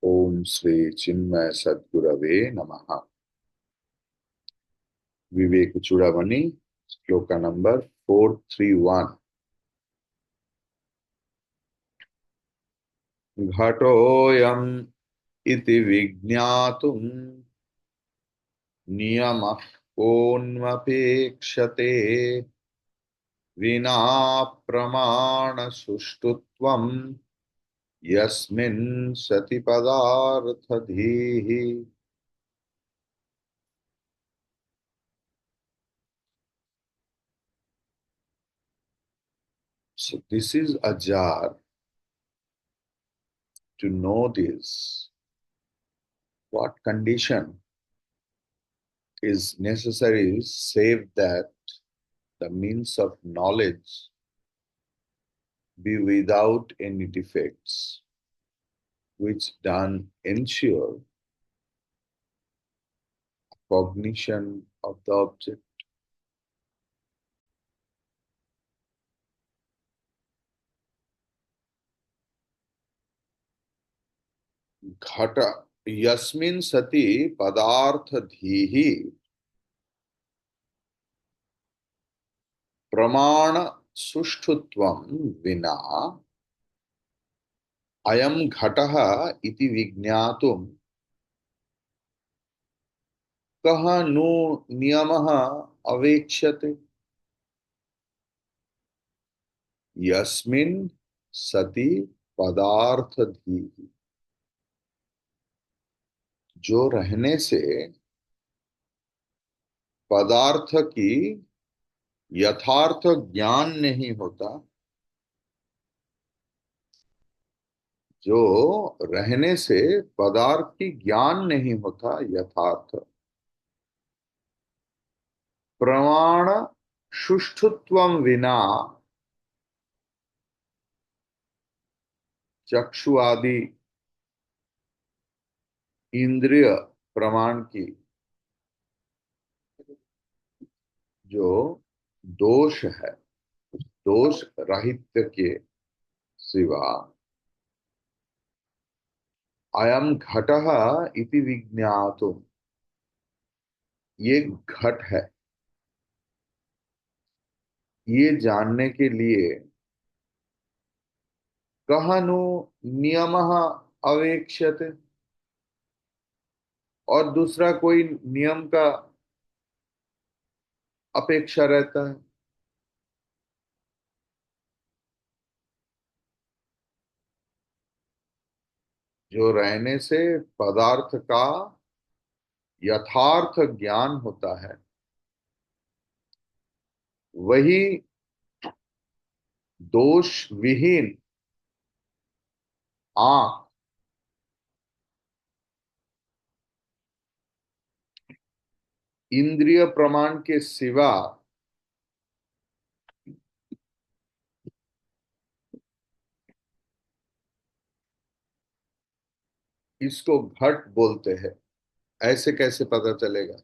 ओम श्री चिन्मय सद्गुरवे नमः। विवेक चूड़ामणि श्लोक नंबर 431। घटोऽयम् इति विज्ञातुम् नियमः कोऽन्वपेक्षते विना प्रमाण सुष्ठुत्वम् यस्मिन् सति पदार्थधीः। So this is a jar. To know this, what condition is necessary save that the means of knowledge be without any defects, which done ensure cognition of the object. Ghata yasmin sati padartha dhihi pramana sushtutvam vina ayam ghataha iti vignatum कहा नु नियमः अवेक्ष्यते। यस्मिन् सति पदार्थ धी, जो रहने से पदार्थ की यथार्थ ज्ञान नहीं होता, जो रहने से पदार्थ की ज्ञान नहीं होता यथार्थ, प्रमाण सुष्ठुत्वम विना चक्षु आदि इंद्रिय प्रमाण की जो दोष है, दोष रहित के सिवा अयम घटः इति विज्ञातुम, ये घट है, ये जानने के लिए कहनु नियमः अवेक्ष्यते, और दूसरा कोई नियम का अपेक्षा रहता है। जो रहने से पदार्थ का यथार्थ ज्ञान होता है, वही दोष विहीन आंख इंद्रिय प्रमाण के सिवा इसको घट बोलते हैं। ऐसे कैसे पता चलेगा?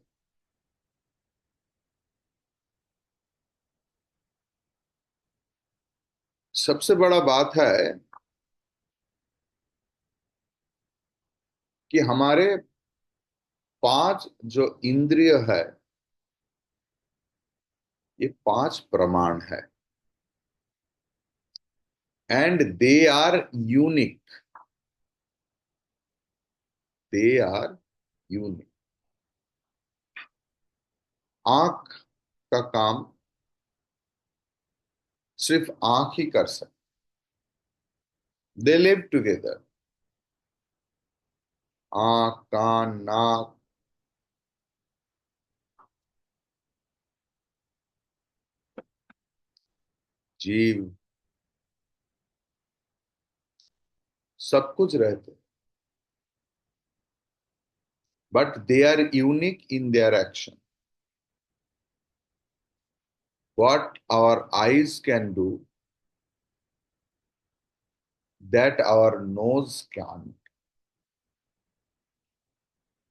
सबसे बड़ा बात है कि हमारे पांच जो इंद्रिय है, ये पांच प्रमाण है, and they are unique, they are unique. आंख का काम सिर्फ आंख ही कर सकती, दे लिव टुगेदर। आंख, कान, नाक, जीव, सब कुछ रहते, but they are unique in their action. What our eyes can do, that our nose can't.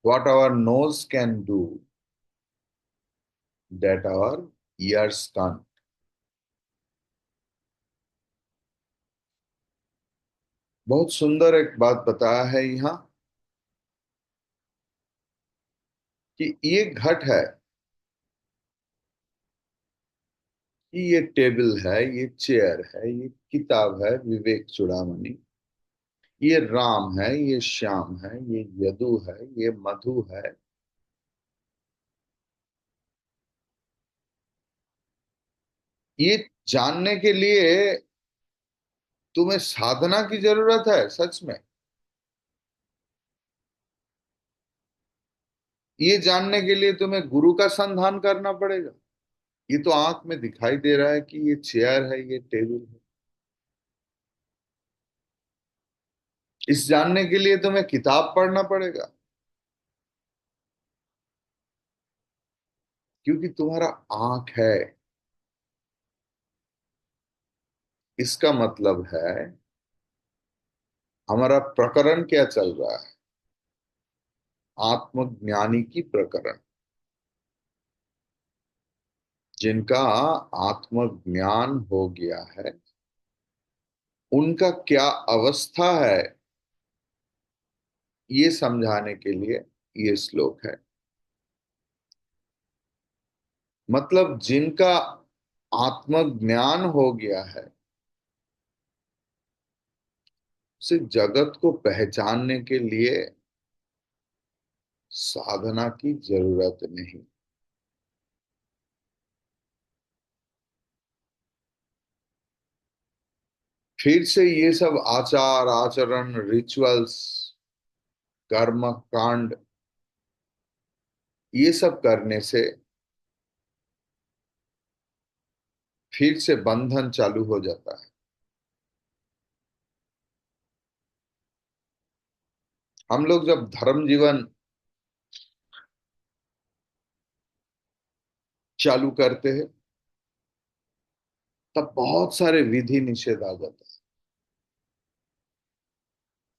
What our nose can do, that our ears can't. बहुत सुंदर एक बात बताया है यहाँ कि ये घट है, कि ये टेबल है, ये चेयर है, ये किताब है विवेक चूड़ामणि, ये राम है, ये श्याम है, ये यदु है, ये मधु है। ये जानने के लिए तुम्हें साधना की जरूरत है सच में? ये जानने के लिए तुम्हें गुरु का संधान करना पड़ेगा? ये तो आंख में दिखाई दे रहा है कि ये चेयर है, ये टेबल है। इस जानने के लिए तुम्हें किताब पढ़ना पड़ेगा, क्योंकि तुम्हारा आंख है। इसका मतलब है हमारा प्रकरण क्या चल रहा है? आत्मज्ञानी की प्रकरण। जिनका आत्मज्ञान हो गया है, उनका क्या अवस्था है, ये समझाने के लिए ये श्लोक है। मतलब जिनका आत्मज्ञान हो गया है, उसे जगत को पहचानने के लिए साधना की जरूरत नहीं। फिर से ये सब आचार आचरण रिचुअल्स कर्म कांड, ये सब करने से फिर से बंधन चालू हो जाता है। हम लोग जब धर्म जीवन चालू करते हैं, तब बहुत सारे विधि निषेध आ जाता है।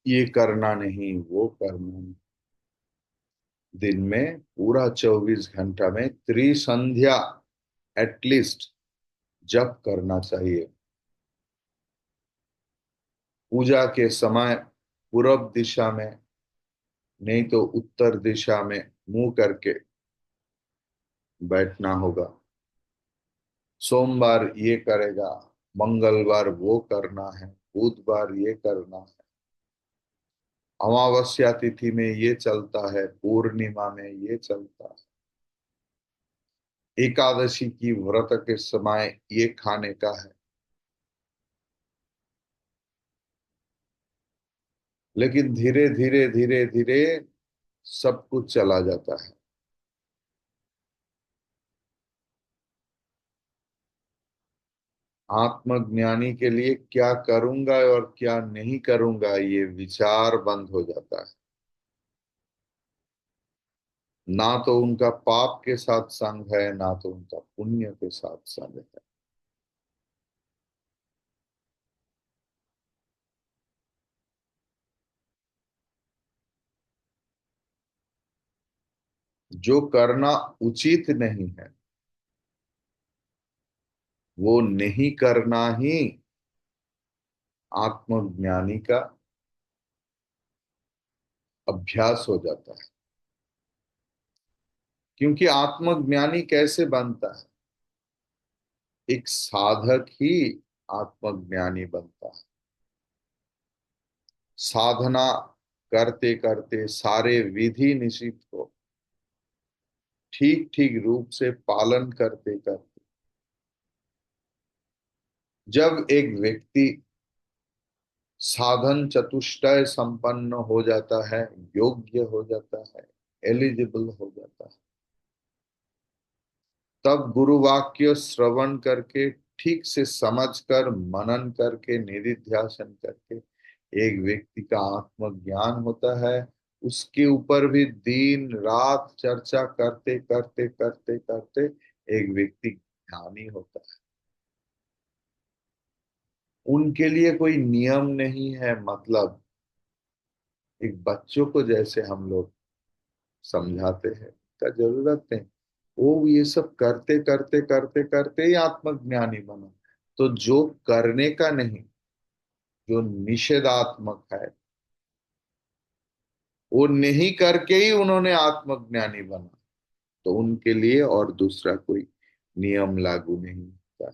ये करना नहीं, वो करना नहीं। दिन में पूरा 24 घंटा में त्रिसंध्या एटलीस्ट जप करना चाहिए। पूजा के समय पूरब दिशा में, नहीं तो उत्तर दिशा में मुंह करके बैठना होगा। सोमवार ये करेगा, मंगलवार वो करना है, बुधवार ये करना है, अमावस्या तिथि में ये चलता है, पूर्णिमा में ये चलता है, एकादशी की व्रत के समय ये खाने का है। लेकिन धीरे धीरे धीरे धीरे सब कुछ चला जाता है। आत्मज्ञानी के लिए क्या करूंगा और क्या नहीं करूंगा, ये विचार बंद हो जाता है। ना तो उनका पाप के साथ संग है, ना तो उनका पुण्य के साथ संग है। जो करना उचित नहीं है, वो नहीं करना ही आत्मज्ञानी का अभ्यास हो जाता है। क्योंकि आत्मज्ञानी कैसे बनता है? एक साधक ही आत्मज्ञानी बनता है। साधना करते करते सारे विधि निषिद्ध को ठीक ठीक रूप से पालन करते करते जब एक व्यक्ति साधन चतुष्टय संपन्न हो जाता है, योग्य हो जाता है, एलिजिबल हो जाता है, तब गुरु वाक्य श्रवण करके ठीक से समझकर मनन करके निधिध्यासन करके एक व्यक्ति का आत्मज्ञान होता है। उसके ऊपर भी दिन रात चर्चा करते करते करते करते एक व्यक्ति ज्ञानी होता है। उनके लिए कोई नियम नहीं है। मतलब एक बच्चों को जैसे हम लोग समझाते हैं का जरूरत नहीं। वो ये सब करते करते करते करते ही आत्मज्ञानी बना। तो जो करने का नहीं, जो निषेधात्मक है, वो नहीं करके ही उन्होंने आत्मज्ञानी बना। तो उनके लिए और दूसरा कोई नियम लागू नहीं होता।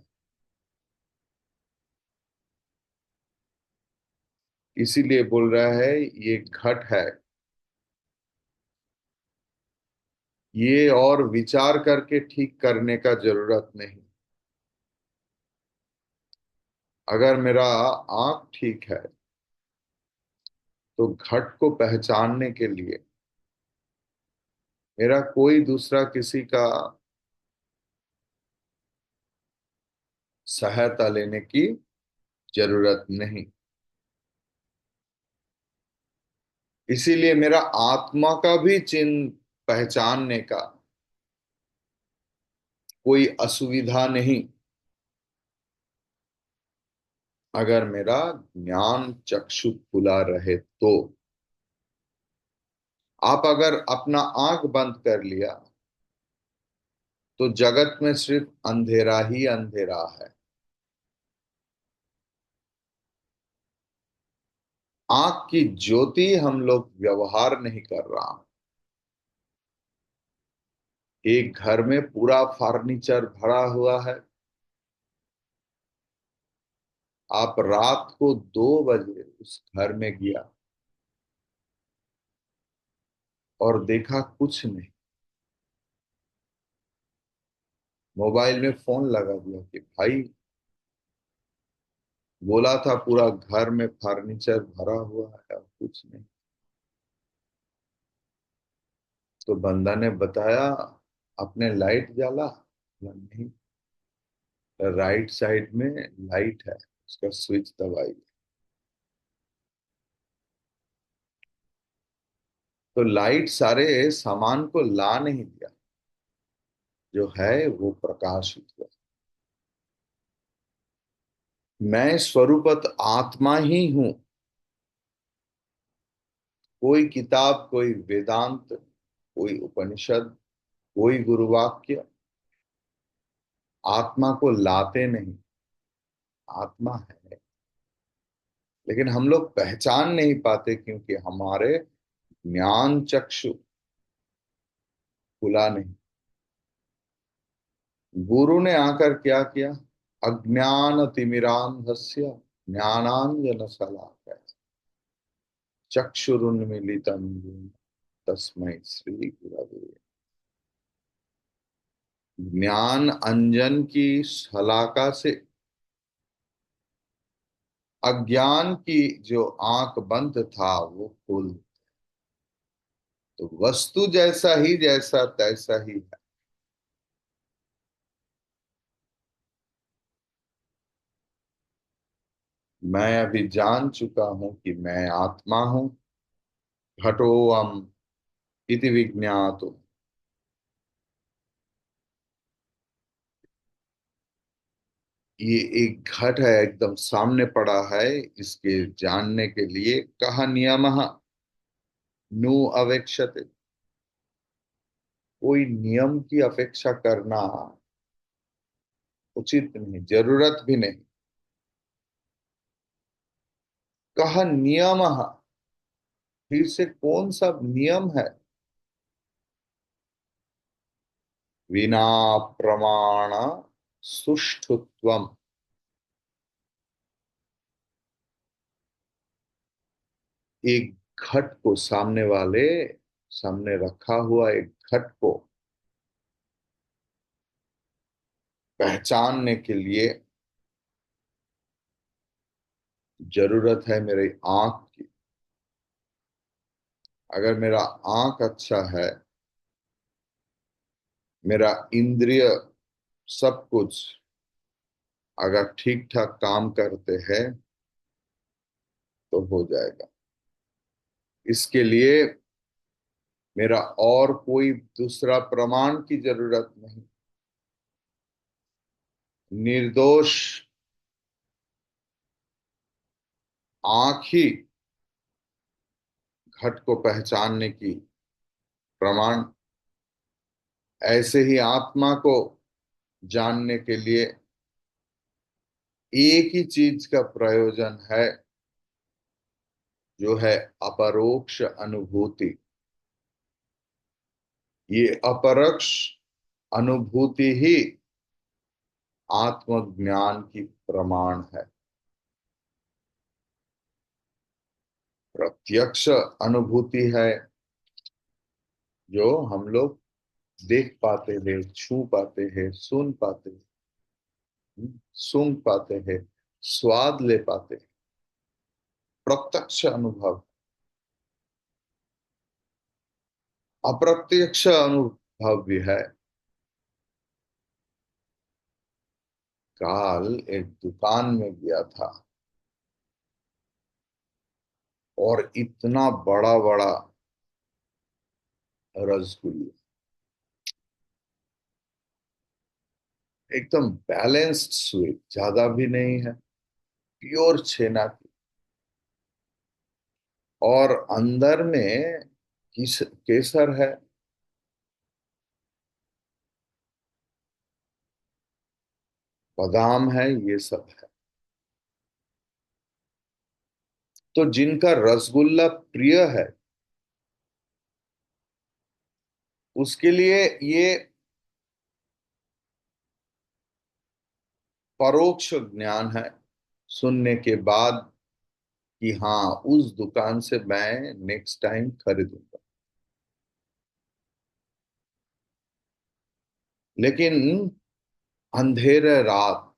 इसीलिए बोल रहा है ये घट है, ये और विचार करके ठीक करने का जरूरत नहीं। अगर मेरा आंख ठीक है तो घट को पहचानने के लिए मेरा कोई दूसरा किसी का सहायता लेने की जरूरत नहीं। इसीलिए मेरा आत्मा का भी चिन्ह पहचानने का कोई असुविधा नहीं, अगर मेरा ज्ञान चक्षु खुला रहे तो। आप अगर अपना आंख बंद कर लिया तो जगत में सिर्फ अंधेरा ही अंधेरा है। आंख की ज्योति हम लोग व्यवहार नहीं कर रहा। एक घर में पूरा फर्नीचर भरा हुआ है, आप रात को 2 बजे उस घर में गया और देखा कुछ नहीं, मोबाइल में फोन लगा दिया कि भाई बोला था पूरा घर में फर्नीचर भरा हुआ है और कुछ नहीं। तो बंदा ने बताया अपने लाइट जला? बोला, नहीं, राइट साइड में लाइट है, उसका स्विच दबाइए। तो लाइट सारे सामान को ला नहीं दिया, जो है वो प्रकाशित हुआ। मैं स्वरूपत आत्मा ही हूं। कोई किताब, कोई वेदांत, कोई उपनिषद, कोई गुरुवाक्य आत्मा को लाते नहीं। आत्मा है, लेकिन हम लोग पहचान नहीं पाते क्योंकि हमारे ज्ञान चक्षु खुला नहीं। गुरु ने आकर क्या किया? अज्ञान तिमिरांधस्य ज्ञानांजन शलाकया चक्षुरुन्मीलितं येन तस्मै श्री गुरवे। ज्ञान अंजन की शलाका से अज्ञान की जो आंख बंद था वो खोल। तो वस्तु जैसा ही जैसा तैसा ही है। मैं अभी जान चुका हूं कि मैं आत्मा हूं। घटोऽहम् इति विज्ञातो। ये एक घट है, एकदम सामने पड़ा है। इसके जानने के लिए कहा नियमः नु अवेक्षते। कोई नियम की अपेक्षा करना उचित नहीं, जरूरत भी नहीं। कहा नियमः, फिर से कौन सा नियम है? विना प्रमाण सुष्ठुत्वम। एक घट को सामने रखा हुआ एक घट को पहचानने के लिए जरूरत है मेरी आंख की। अगर मेरा आंख अच्छा है, मेरा इंद्रिय सब कुछ अगर ठीक ठाक काम करते हैं तो हो जाएगा। इसके लिए मेरा और कोई दूसरा प्रमाण की जरूरत नहीं। निर्दोष आंख ही घट को पहचानने की प्रमाण। ऐसे ही आत्मा को जानने के लिए एक ही चीज का प्रयोजन है, जो है अपरोक्ष अनुभूति। ये अपरोक्ष अनुभूति ही आत्मज्ञान की प्रमाण है। प्रत्यक्ष अनुभूति है जो हम लोग देख पाते हैं, छू पाते हैं, सुन पाते हैं, सूंघ पाते हैं, स्वाद ले पाते हैं, प्रत्यक्ष अनुभव। अप्रत्यक्ष अनुभव भी है। काल एक दुकान में गया था और इतना बड़ा बड़ा रसगुल्ला, एकदम बैलेंस्ड स्वीट, ज्यादा भी नहीं है, प्योर छेना की, और अंदर में केसर है, बादाम है, ये सब है। तो जिनका रसगुल्ला प्रिय है उसके लिए ये परोक्ष ज्ञान है, सुनने के बाद, कि हाँ उस दुकान से मैं नेक्स्ट टाइम खरीदूंगा। लेकिन अंधेरे रात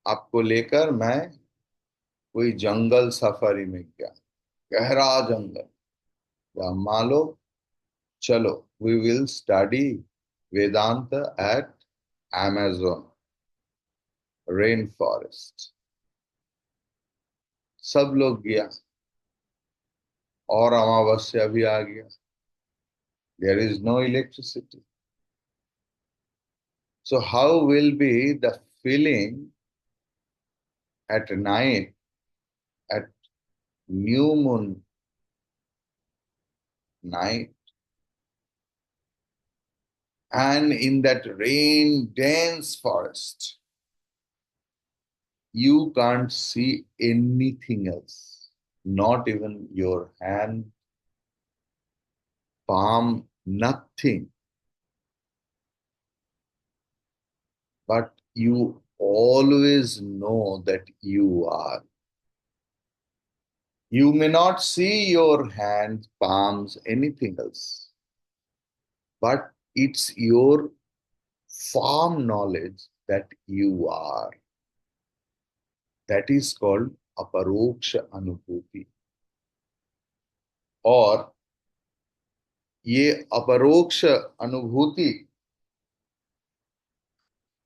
आपको लेकर मैं कोई जंगल सफारी में गया, गहरा जंगल, या मान लो, चलो we will study Vedanta at amazon rain forest. सब लोग गया और अमावस्या भी आ गया, there is no electricity. So how will be the feeling at night, at new moon night, and in that rain dense forest? You can't see anything else, not even your hand, palm, nothing. But you always know that you are. You may not see your hands, palms, anything else, but it's your firm knowledge that you are. That is called अपरोक्ष अनुभूति। और ये अपरोक्ष अनुभूति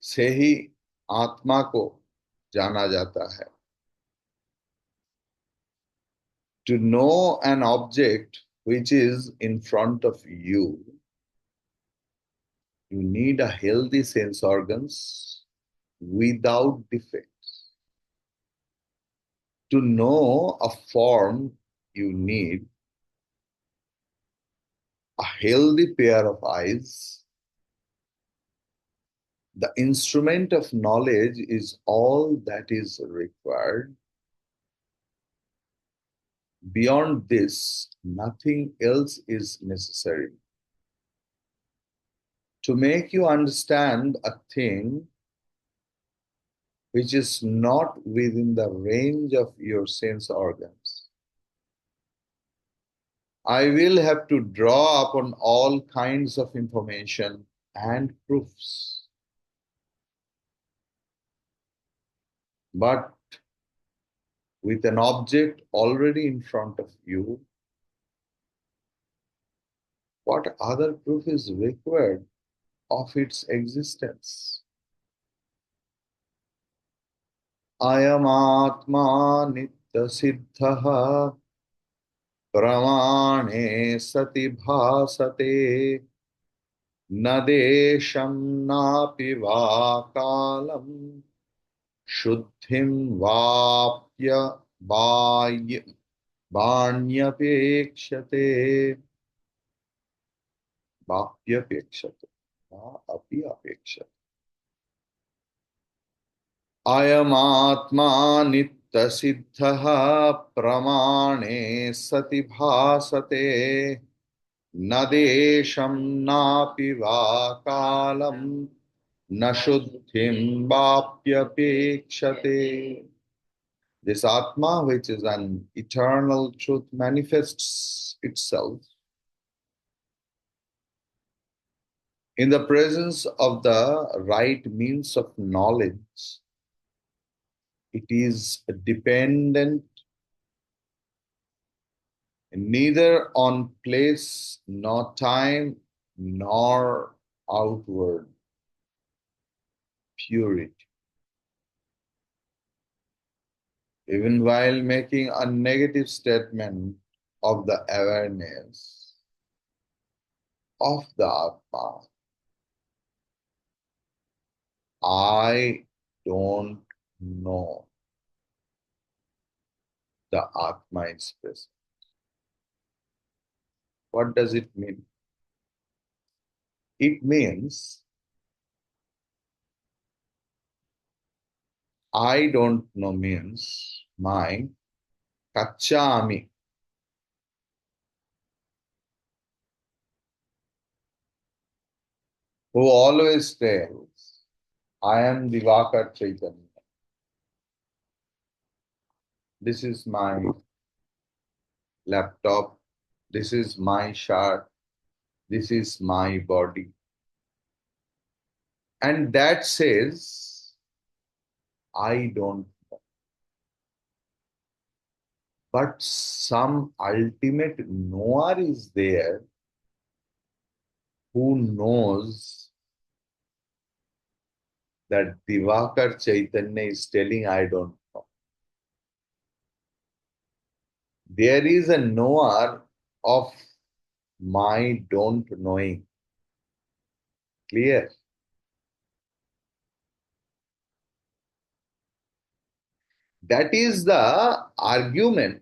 से ही आत्मा को जाना जाता है। To know an object which is in front of you, you need a healthy sense organs without defects. To know a form, you need a healthy pair of eyes. The instrument of knowledge is all that is required. Beyond this, nothing else is necessary. To make you understand a thing which is not within the range of your sense organs, I will have to draw upon all kinds of information and proofs. But with an object already in front of you, what other proof is required of its existence? Ayamatma nitya siddha प्रमाणे सति भासते न देशं नापि वा कालं शुद्धिं वाप्य बाह्य बाण्यपेक्षते वाप्यपेक्षते वा अपि अपेक्षते। अयमात्मा नित्यसिद्धः प्रमाणे सति भासते न देशं नापि वा कालं न शुद्धिं वाप्यपेक्षते. This Atma, which is an eternal truth, manifests itself in the presence of the right means of knowledge. It is dependent neither on place nor time nor outward purity. Even while making a negative statement of the awareness of the Atma, I don't know the Atma is present. What does it mean? It means I don't know means my kachami, who always tells, I am Divakar Chaitanya. This is my laptop. This is my shirt. This is my body. And that says, I don't know. But some ultimate knower is there who knows that Divakar Chaitanya is telling, I don't know. There is a knower of my don't knowing. Clear? That is the argument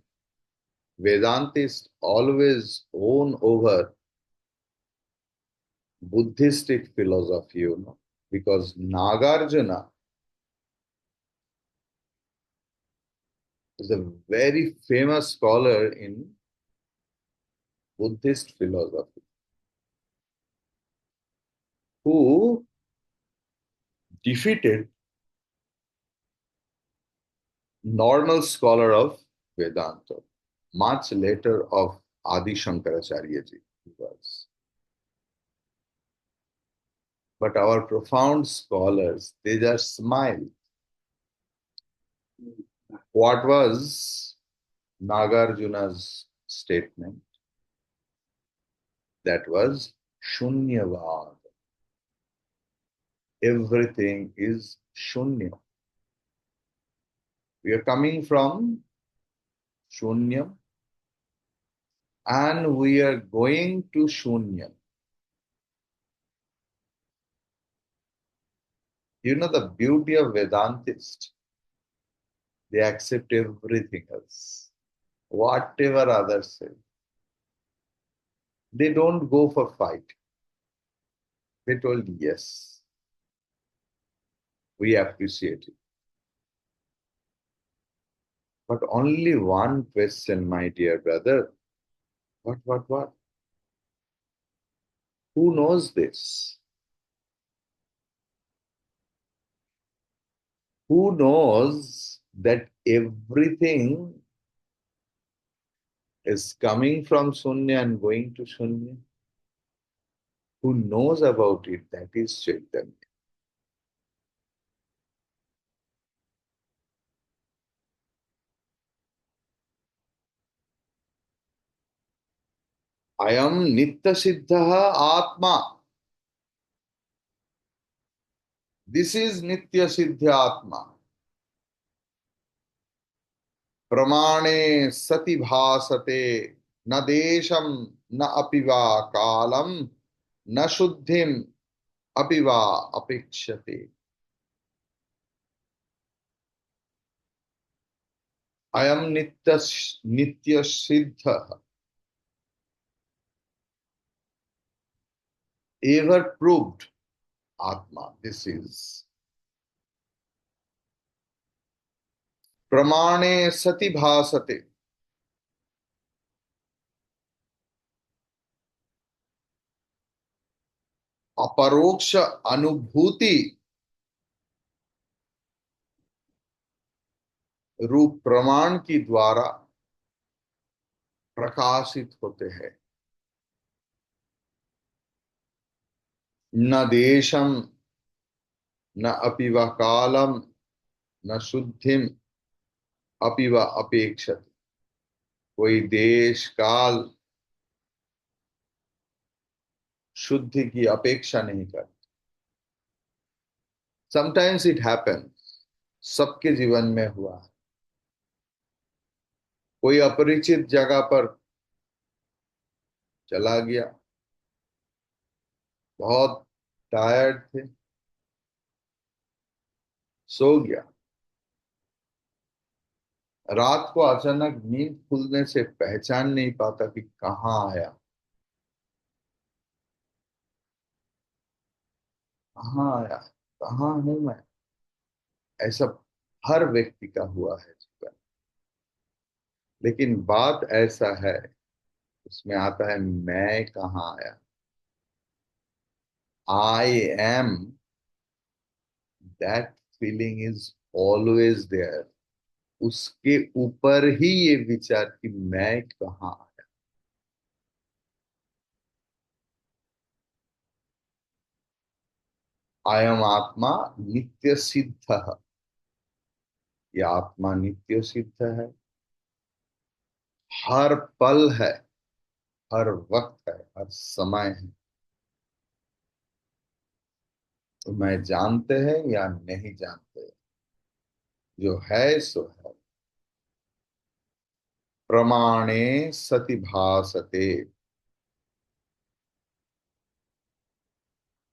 Vedantists always own over Buddhistic philosophy, because Nagarjuna is a very famous scholar in Buddhist philosophy who defeated normal scholar of Vedanta much later of Adi Shankaracharya ji. Was. But our profound scholars, they just smiled. What was Nagarjuna's statement? That was Shunyavad. Everything is Shunya. We are coming from Shunyam and we are going to Shunyam. You know the beauty of Vedantists? They accept everything else. Whatever others say. They don't go for fight. They told yes. We appreciate it. But only one question, my dear brother. What? Who knows this? Who knows that everything is coming from Sunya and going to Sunya? Who knows about it? That is Chaitanya. Ayam Nitya Siddha Atma. This is Nitya Siddha Atma. Pramane sati bhasate na desham na apiva kalam na shuddhim apiva apekshate. Ayam Nitya Siddha. Ever proved Atma. This is Pramane sati bhasate. अपरोक्ष अनुभूति रूप प्रमाण की द्वारा प्रकाशित होते हैं। न देशम न अपि व कालम न शुद्धिम अपि व अपेक्षति। कोई देश काल शुद्धि की अपेक्षा नहीं करता। समटाइम्स इट हैपन, सबके जीवन में हुआ है। कोई अपरिचित जगह पर चला गया, बहुत टायर्ड थे, सो गया, रात को अचानक नींद खुलने से पहचान नहीं पाता कि कहाँ आया, कहाँ आया, कहाँ हूं मैं। ऐसा हर व्यक्ति का हुआ है जीवन। लेकिन बात ऐसा है, उसमें आता है मैं कहाँ आया। I am, that feeling is always there. उसके ऊपर ही ये विचार कि मैं कहाँ आया। अयम आत्मा नित्य सिद्ध। ये आत्मा नित्य सिद्ध है, हर पल है, हर वक्त है, हर समय है। तो मैं जानते हैं या नहीं जानते, जो है सो है। प्रमाणे सति भासते।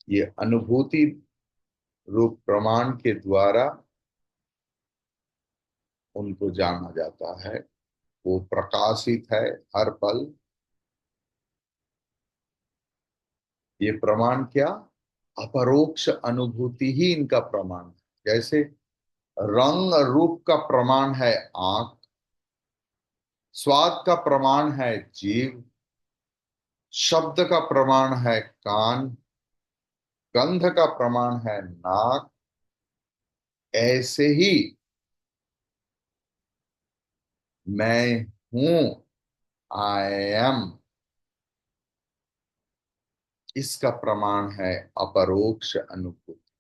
ये अनुभूति रूप प्रमाण के द्वारा उनको जाना जाता है। वो प्रकाशित है हर पल। ये प्रमाण क्या? अपरोक्ष अनुभूति ही इनका प्रमाण है। जैसे रंग रूप का प्रमाण है आंख, स्वाद का प्रमाण है जीव, शब्द का प्रमाण है कान, गंध का प्रमाण है नाक। ऐसे ही मैं हूं, आई एम, इसका प्रमाण है अपरोक्ष अनुभूति।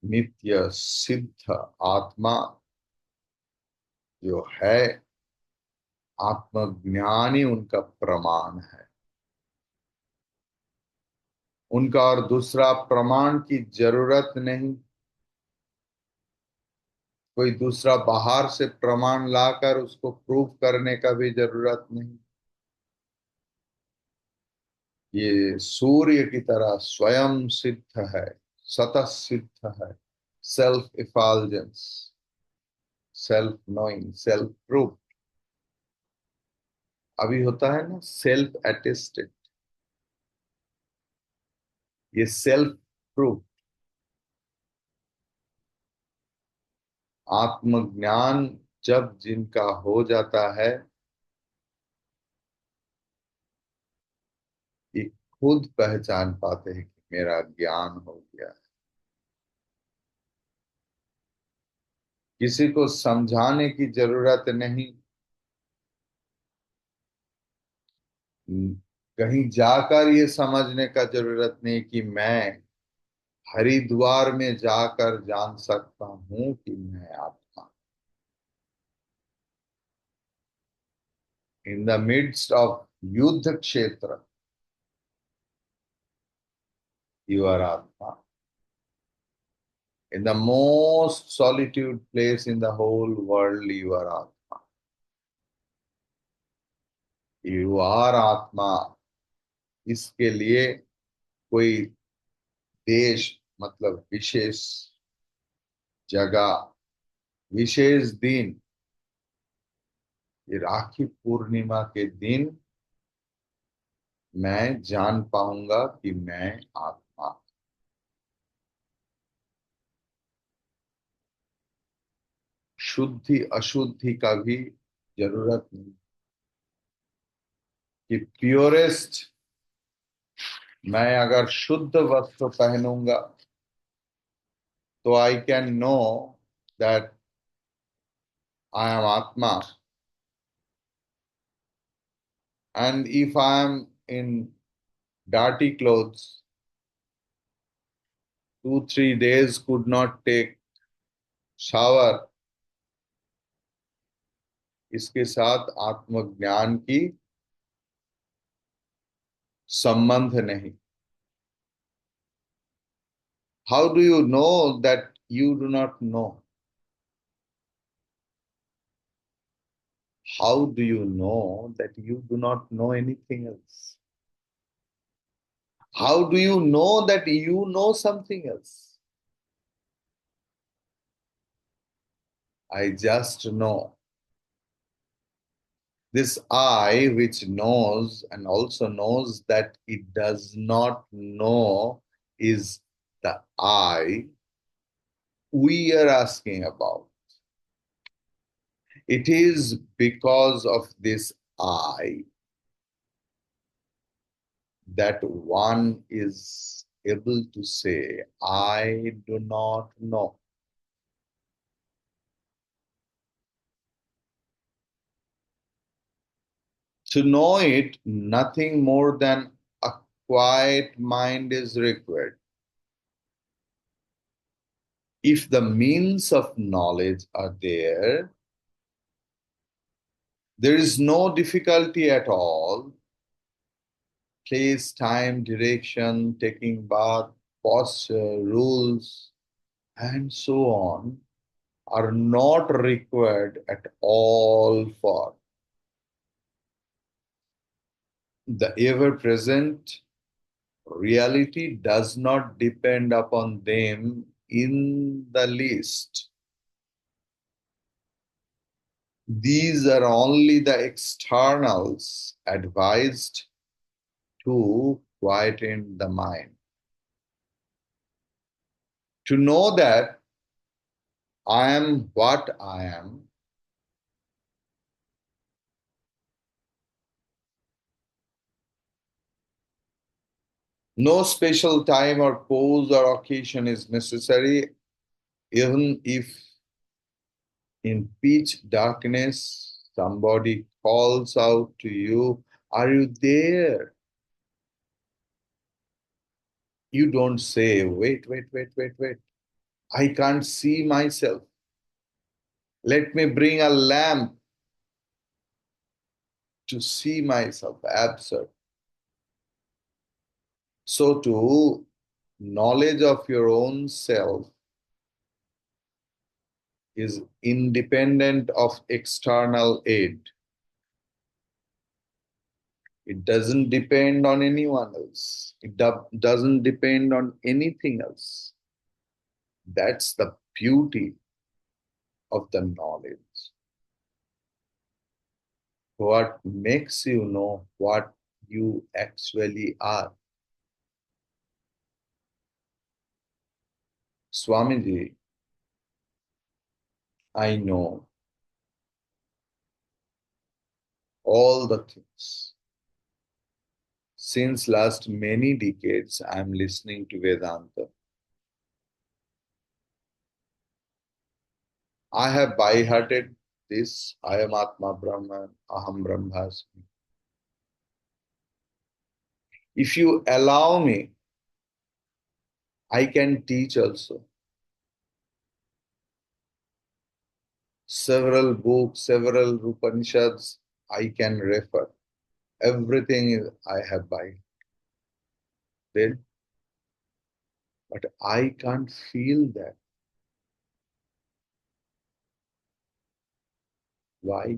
नित्य सिद्ध आत्मा जो है, आत्मज्ञानी उनका प्रमाण है। उनका और दूसरा प्रमाण की जरूरत नहीं। कोई दूसरा बाहर से प्रमाण लाकर उसको प्रूव करने का भी जरूरत नहीं। ये सूर्य की तरह स्वयं सिद्ध है, स्वतः सिद्ध है। Self effulgence, self knowing, self proof. अभी होता है ना सेल्फ अटेस्टेड, ये सेल्फ प्रूफ। आत्मज्ञान जब जिनका हो जाता है, ये खुद पहचान पाते हैं कि मेरा ज्ञान हो गया। किसी को समझाने की जरूरत नहीं। कहीं जाकर ये समझने का जरूरत नहीं कि मैं हरिद्वार में जाकर जान सकता हूं कि मैं आत्मा। इन द मिडस्ट ऑफ युद्ध क्षेत्र यू आर आत्मा। In the most solitude place in the whole world you are आत्मा। यू आर आत्मा। इसके लिए कोई देश, मतलब विशेष जगह, विशेष दिन, ये राखी पूर्णिमा के दिन मैं जान पाऊंगा कि मैं आत्मा। शुद्धि अशुद्धि का भी जरूरत नहीं। कि प्योरेस्ट मैं अगर शुद्ध वस्त्र पहनूंगा तो I can know that I am आत्मा. And if I am in dirty clothes, 2, 3 days could not take shower, इसके साथ आत्मज्ञान की संबंध नहीं. How do you know that you do not know? How do you know that you do not know anything else? How do you know that you know something else? I just know. This I, which knows and also knows that it does not know, is the I we are asking about. It is because of this I that one is able to say, I do not know. To know it, nothing more than a quiet mind is required. If the means of knowledge are there, there is no difficulty at all. Place, time, direction, taking bath, posture, rules, and so on are not required at all for the ever present reality does not depend upon them in the least. These are only the externals advised to quieten the mind. To know that I am what I am, no special time or pose or occasion is necessary, even if in pitch darkness somebody calls out to you, are you there? You don't say, wait, wait, wait, wait, wait. I can't see myself. Let me bring a lamp to see myself. Absurd. So, to knowledge of your own self is independent of external aid. It doesn't depend on anyone else. It doesn't depend on anything else. That's the beauty of the knowledge. What makes you know what you actually are. Swamiji, I know all the things. Since last many decades, I am listening to Vedanta. I have by-hearted this, I am Atma Brahman, Aham Brahmasmi. If you allow me, I can teach also. Several books, several Upanishads, I can refer. Everything I have by then, but I can't feel that. Why?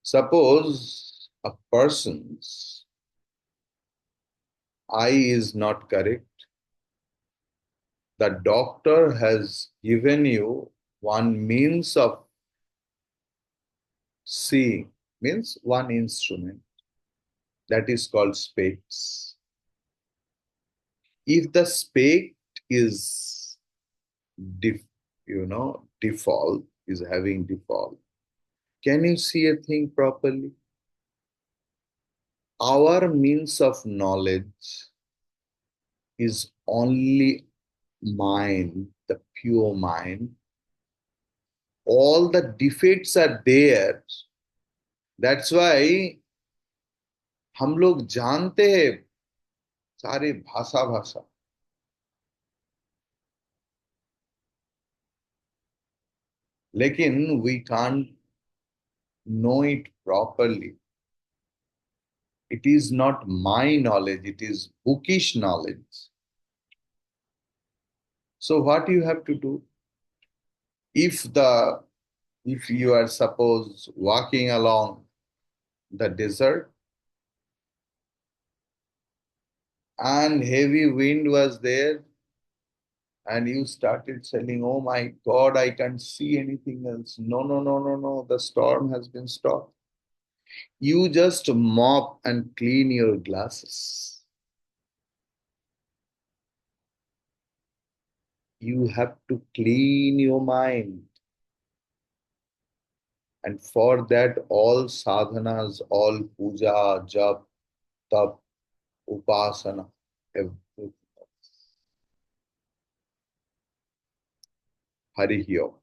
Suppose a person's eye is not correct. The doctor has given you one means of seeing, means one instrument that is called specs. If the spec is default, is having default. Can you see a thing properly? Our means of knowledge is only mind, the pure mind. All the defects are there. That's why हम लोग जानते हैं सारी भाषा भाषा, लेकिन we can't know it properly. It is not my knowledge, it is bookish knowledge. So what you have to do? If the if you are suppose walking along the desert and heavy wind was there and you started saying, oh my God, I can't see anything else. No, no, no, no, no, the storm has been stopped. You just mop and clean your glasses. You have to clean your mind. And for that, all sadhanas, all puja, jap, tap, upasana, everything. Hari Om.